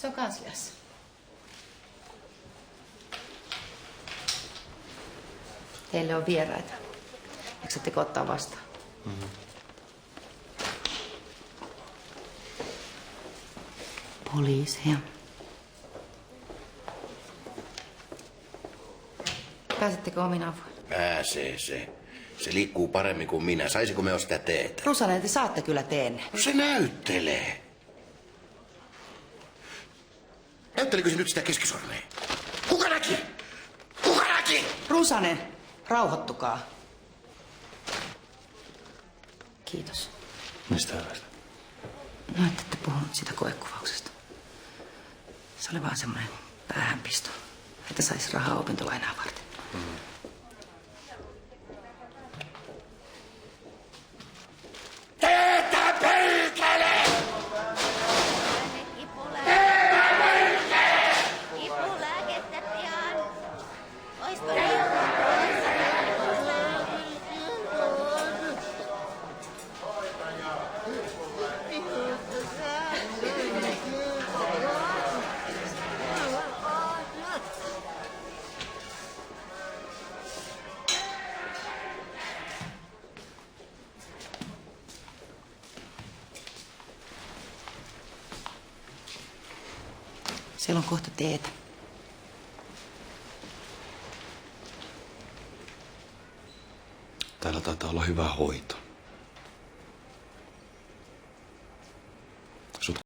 Se on kansliassa. Teille on vieraita. Jaksatteko ottaa vastaan? Mm-hmm. Poliiseja. Pääsettekö omin avuin? Pääsee se. Se liikkuu paremmin kuin minä. Saisiko me sitä teetä? Rusanen, te saatte kyllä teenne. No se näyttelee. Näyttelikö se nyt sitä keskisormea? Kuka näki? Kuka näki? Rusanen, rauhoittukaa. Kiitos. Mistä hyvästä? No, ette puhunut siitä koekuvauksesta. Se oli vaan semmoinen päähänpisto, että saisi rahaa opintolainaa varten. Teetä perkele! Teetä perkele! Kipulääkettä pian. Oispa Siellä on kohta teetä. Täällä taitaa olla hyvä hoito.